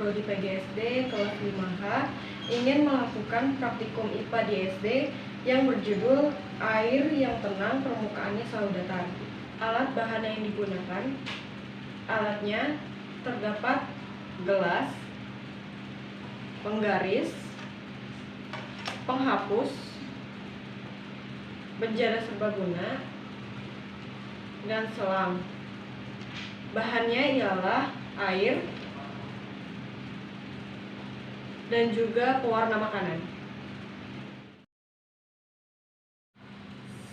Prodi PGSD kelas 5H ingin melakukan praktikum IPA di SD yang berjudul Air yang Tenang Permukaannya Selalu Datar. Alat bahan yang digunakan, alatnya terdapat gelas, penggaris, penghapus, bejana serbaguna, dan selang. Bahannya ialah air dan juga pewarna makanan.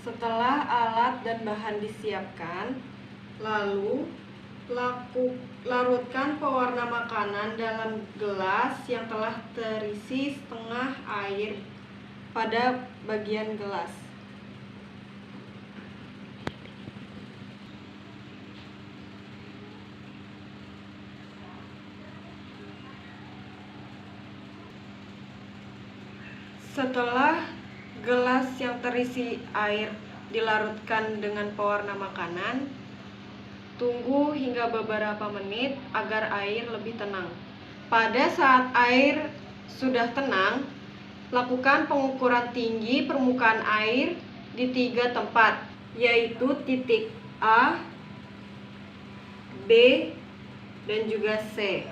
Setelah alat dan bahan disiapkan, lalu larutkan pewarna makanan dalam gelas yang telah terisi setengah air pada bagian gelas. Setelah gelas yang terisi air dilarutkan dengan pewarna makanan, tunggu hingga beberapa menit agar air lebih tenang. Pada saat air sudah tenang, lakukan pengukuran tinggi permukaan air di 3 tempat, yaitu titik A, B, dan juga C.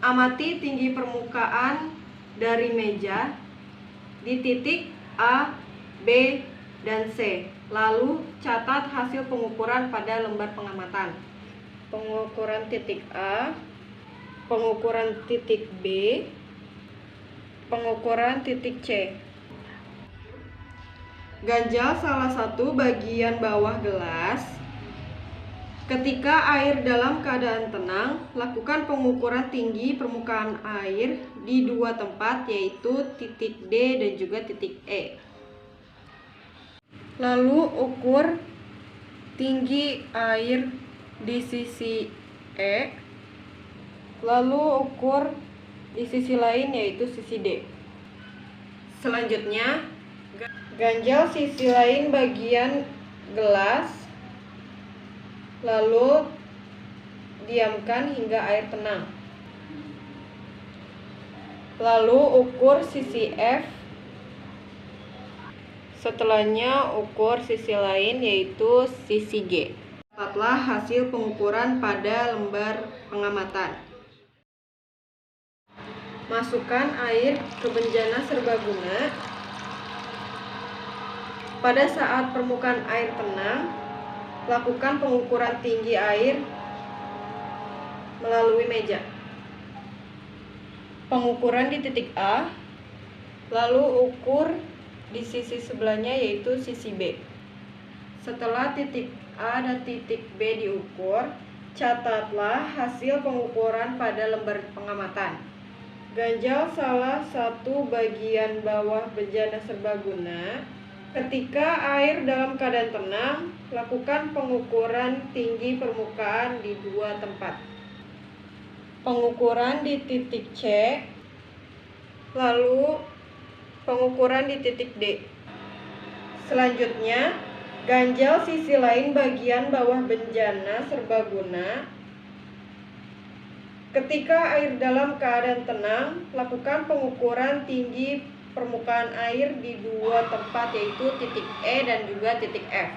Amati tinggi permukaan dari meja di titik A, B, dan C. Lalu catat hasil pengukuran pada lembar pengamatan. Pengukuran titik A, pengukuran titik B, pengukuran titik C. Ganjal salah satu bagian bawah gelas. Ketika air dalam keadaan tenang, lakukan pengukuran tinggi permukaan air di 2 tempat, yaitu titik D dan juga titik E. Lalu ukur tinggi air di sisi E, lalu ukur di sisi lain, yaitu sisi D. Selanjutnya, ganjal sisi lain bagian gelas, lalu diamkan hingga air tenang. Lalu ukur sisi F. Setelahnya ukur sisi lain, yaitu sisi G. Dapatlah hasil pengukuran pada lembar pengamatan. Masukkan air ke bejana serbaguna. Pada saat permukaan air tenang, lakukan pengukuran tinggi air melalui meja. Pengukuran di titik A, lalu ukur di sisi sebelahnya, yaitu sisi B. Setelah titik A dan titik B diukur, catatlah hasil pengukuran pada lembar pengamatan. Ganjal salah satu bagian bawah bejana serbaguna. Ketika air dalam keadaan tenang, lakukan pengukuran tinggi permukaan di 2 tempat. Pengukuran di titik C, lalu pengukuran di titik D. Selanjutnya, ganjal sisi lain bagian bawah bejana serbaguna. Ketika air dalam keadaan tenang, lakukan pengukuran tinggi permukaan air di 2 tempat, yaitu titik E dan juga titik F.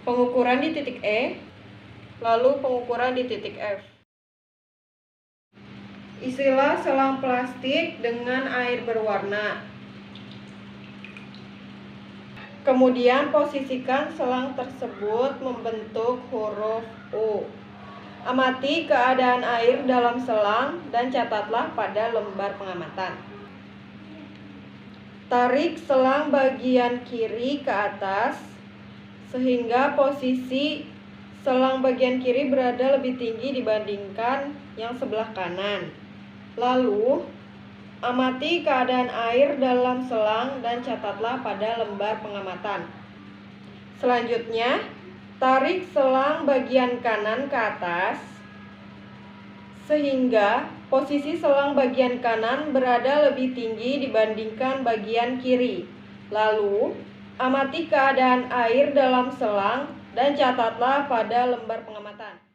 Pengukuran di titik E, lalu pengukuran di titik F. Isilah selang plastik dengan air berwarna. Kemudian posisikan selang tersebut membentuk huruf U. Amati keadaan air dalam selang dan catatlah pada lembar pengamatan. Tarik selang bagian kiri ke atas sehingga posisi selang bagian kiri berada lebih tinggi dibandingkan yang sebelah kanan. Lalu, amati keadaan air dalam selang dan catatlah pada lembar pengamatan. Selanjutnya, tarik selang bagian kanan ke atas sehingga posisi selang bagian kanan berada lebih tinggi dibandingkan bagian kiri. Lalu, amati keadaan air dalam selang dan catatlah pada lembar pengamatan.